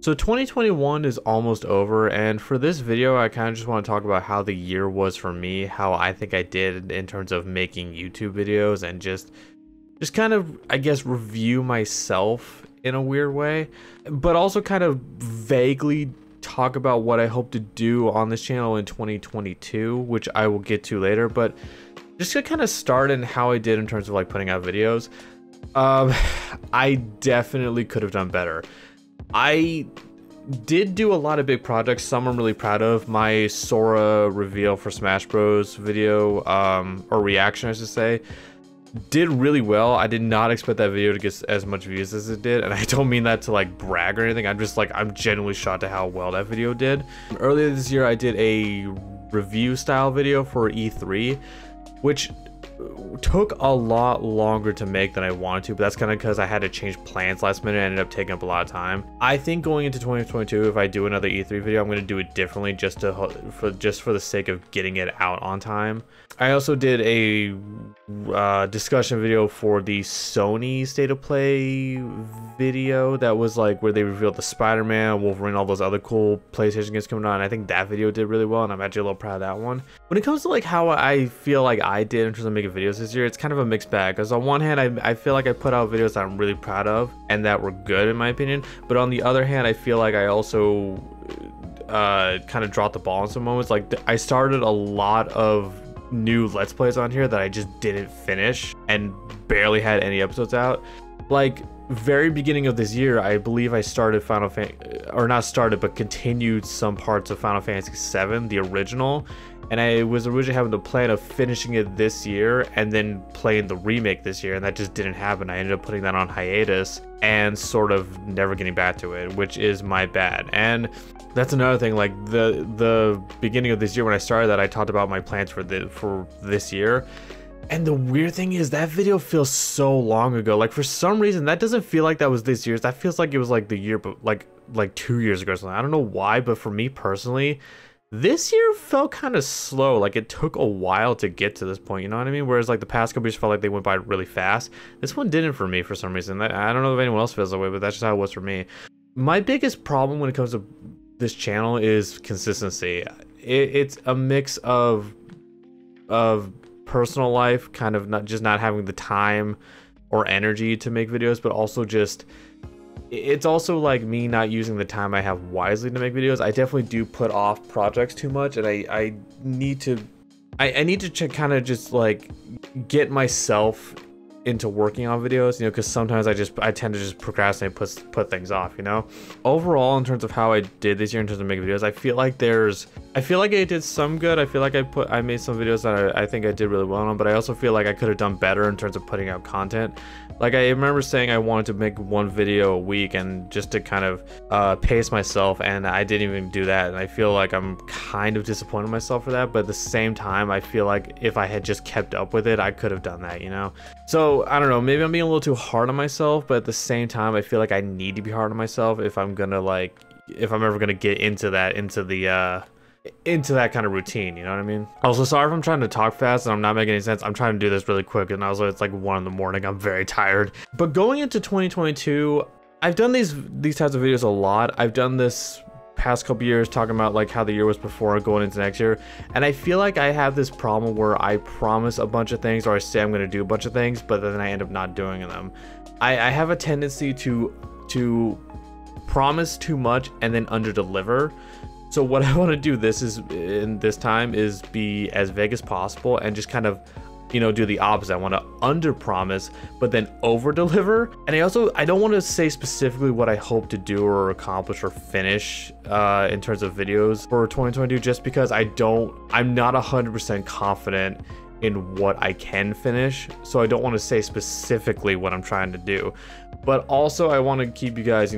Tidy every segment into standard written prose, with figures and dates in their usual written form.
So 2021 is almost over, and for this video I kind of just want to talk about how the year was for me, how I think I did in terms of making YouTube videos, and just kind of, I guess, review myself in a weird way, but also kind of vaguely talk about what I hope to do on this channel in 2022, which I will get to later. But just to kind of start in how I did in terms of like putting out videos, I definitely could have done better. I did do a lot of big projects. Some I'm really proud of. My Sora reveal for Smash Bros video, or reaction I should say, did really well. I did not expect that video to get as much views as it did, and I don't mean that to like brag or anything. I'm just like, I'm genuinely shocked at how well that video did. Earlier this year I did a review style video for E3, which took a lot longer to make than I wanted to, but that's kind of because I had to change plans last minute and ended up taking up a lot of time. I think going into 2022, if I do another E3 video, I'm going to do it differently just for the sake of getting it out on time. I also did a discussion video for the Sony State of Play video that was like where they revealed the Spider-Man, Wolverine, all those other cool PlayStation games coming on. I think that video did really well, and I'm actually a little proud of that one. When it comes to like how I feel like I did in terms of making videos this year, it's kind of a mixed bag, because on one hand I feel like I put out videos that I'm really proud of and that were good in my opinion, but on the other hand I feel like I also kind of dropped the ball in some moments. Like I started a lot of new Let's Plays on here that I just didn't finish and barely had any episodes out. Like very beginning of this year, I believe I started continued some parts of Final Fantasy VII, the original, and I was originally having the plan of finishing it this year and then playing the remake this year, and that just didn't happen. I ended up putting that on hiatus and sort of never getting back to it, which is my bad. And that's another thing, like the beginning of this year when I started that, I talked about my plans for this year. And the weird thing is that video feels so long ago. Like for some reason that doesn't feel like that was this year's. That feels like it was like the year, but like 2 years ago or something. I don't know why, but for me personally, this year felt kind of slow. Like it took a while to get to this point, you know what I mean? Whereas like the past couple years felt like they went by really fast. This one didn't for me for some reason. I don't know if anyone else feels that way, but that's just how it was for me. My biggest problem when it comes to this channel is consistency. It's a mix of personal life, kind of not having the time or energy to make videos, but also just it's also like me not using the time I have wisely to make videos. I definitely do put off projects too much, and I need to kind of just like get myself into working on videos, you know, because sometimes I tend to just procrastinate, put things off, you know. Overall, in terms of how I did this year in terms of making videos, I feel like I did some good. I feel like I made some videos that I think I did really well on, but I also feel like I could have done better in terms of putting out content. Like I remember saying I wanted to make one video a week, and just to kind of pace myself, and I didn't even do that, and I feel like I'm kind of disappointed in myself for that. But at the same time, I feel like if I had just kept up with it, I could have done that, you know. So I don't know, maybe I'm being a little too hard on myself, but at the same time I feel like I need to be hard on myself if I'm ever gonna get into that kind of routine, you know what I mean? Also, sorry if I'm trying to talk fast and I'm not making any sense. I'm trying to do this really quick, and also it's like 1 in the morning. I'm very tired. But going into 2022, I've done these types of videos a lot. I've done this past couple years talking about like how the year was before going into next year, and I feel like I have this problem where I promise a bunch of things, or I say I'm going to do a bunch of things, but then I end up not doing them. I have a tendency to promise too much and then under deliver. So what I want to do this time is be as vague as possible and just kind of, you know, do the opposite. I want to under promise but then over deliver. And I don't want to say specifically what I hope to do or accomplish or finish in terms of videos for 2022, just because I'm not 100% confident in what I can finish, so I don't want to say specifically what I'm trying to do. But also I want to keep you guys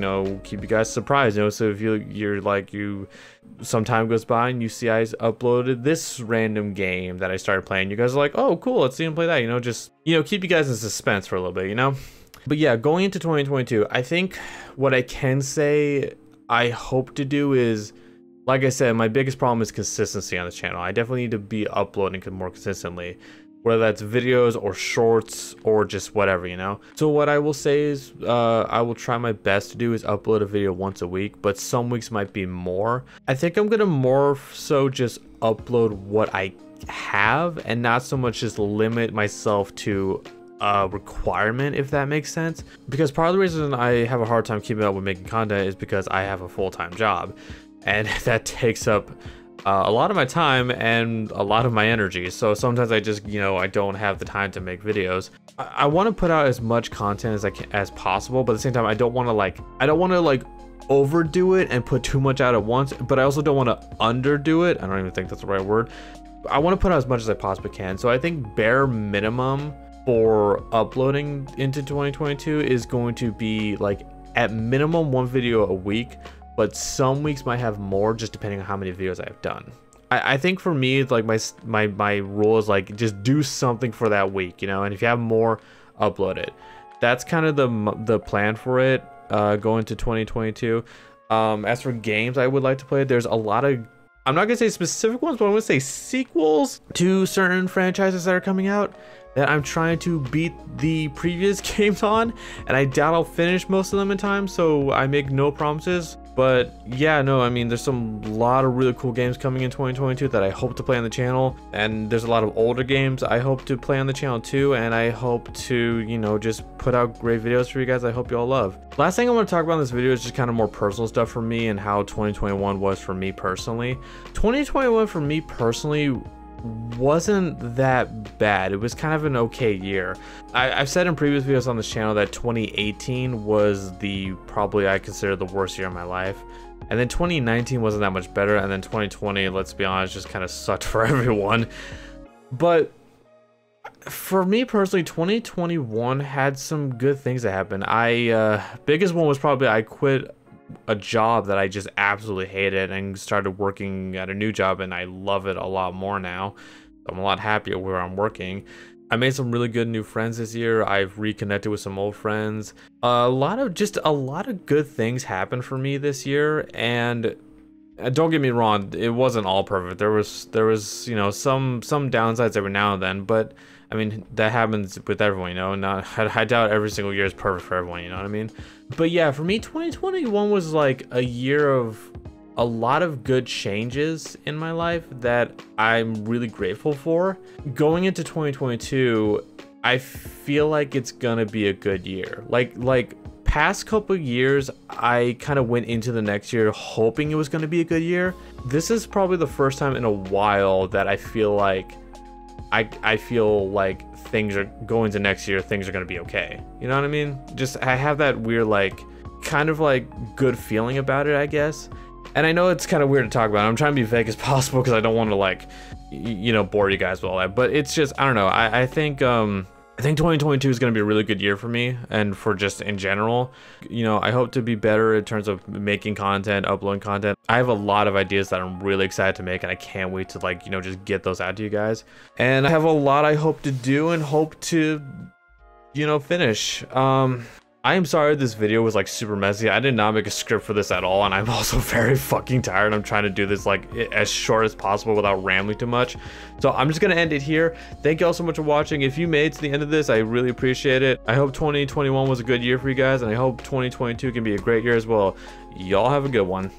surprised, you know. So if you're like, some time goes by and you see I uploaded this random game that I started playing, you guys are like, oh cool, let's see him play that, you know. Just, you know, keep you guys in suspense for a little bit, you know. But yeah, going into 2022, I think what I can say I hope to do is, like I said, my biggest problem is consistency on this channel. I definitely need to be uploading more consistently. whether that's videos or shorts or just whatever, you know. So what I will say is I will try my best to do is upload a video once a week, but some weeks might be more. I think I'm gonna more so just upload what I have and not so much just limit myself to a requirement, if that makes sense. Because part of the reason I have a hard time keeping up with making content is because I have a full-time job, and that takes up a lot of my time and a lot of my energy. So sometimes I just, you know, I don't have the time to make videos. I want to put out as much content as I can as possible, but at the same time I don't want to like overdo it and put too much out at once, but I also don't want to underdo it. I don't even think that's the right word. I want to put out as much as I possibly can. So I think bare minimum for uploading into 2022 is going to be like at minimum 1 video a week, but some weeks might have more just depending on how many videos I've done. I think for me, like my rule is like just do something for that week, you know, and if you have more, upload it. That's kind of the plan for it going to 2022. As for games I would like to play, there's a lot of, I'm not gonna say specific ones, but I'm gonna say sequels to certain franchises that are coming out that I'm trying to beat the previous games on, and I doubt I'll finish most of them in time, so I make no promises. But yeah, no, I mean, there's a lot of really cool games coming in 2022 that I hope to play on the channel, and there's a lot of older games I hope to play on the channel too, and I hope to, you know, just put out great videos for you guys I hope you all love. Last thing I want to talk about in this video is just kind of more personal stuff for me and how 2021 was for me personally. 2021 for me personally wasn't that bad. It was kind of an okay year. I've said in previous videos on this channel that 2018 was probably I consider the worst year of my life, and then 2019 wasn't that much better, and then 2020, let's be honest, just kind of sucked for everyone. But for me personally, 2021 had some good things that happened. Biggest one was probably I quit a job that I just absolutely hated and started working at a new job, and I love it a lot more now. I'm a lot happier where I'm working. I made some really good new friends this year. I've reconnected with some old friends. A lot of good things happened for me this year, and don't get me wrong, it wasn't all perfect. There was you know, some downsides every now and then, but I mean, that happens with everyone, you know. I doubt every single year is perfect for everyone, you know what I mean? But yeah, for me, 2021 was like a year of a lot of good changes in my life that I'm really grateful for. Going into 2022, I feel like it's gonna be a good year. Like past couple years, I kind of went into the next year hoping it was gonna be a good year. This is probably the first time in a while that I feel like I feel like things are going to next year, things are going to be okay. You know what I mean? Just, I have that weird, like, kind of like good feeling about it, I guess. And I know it's kind of weird to talk about. I'm trying to be vague as possible because I don't want to, like, you know, bore you guys with all that. But it's just, I don't know. I think 2022 is going to be a really good year for me and for just in general. You know, I hope to be better in terms of making content, uploading content. I have a lot of ideas that I'm really excited to make, and I can't wait to, like, you know, just get those out to you guys. And I have a lot I hope to do and hope to, you know, finish. I am sorry this video was like super messy. I did not make a script for this at all, and I'm also very fucking tired. I'm trying to do this like as short as possible without rambling too much. So I'm just gonna end it here. Thank you all so much for watching. If you made it to the end of this, I really appreciate it. I hope 2021 was a good year for you guys, and I hope 2022 can be a great year as well. Y'all have a good one.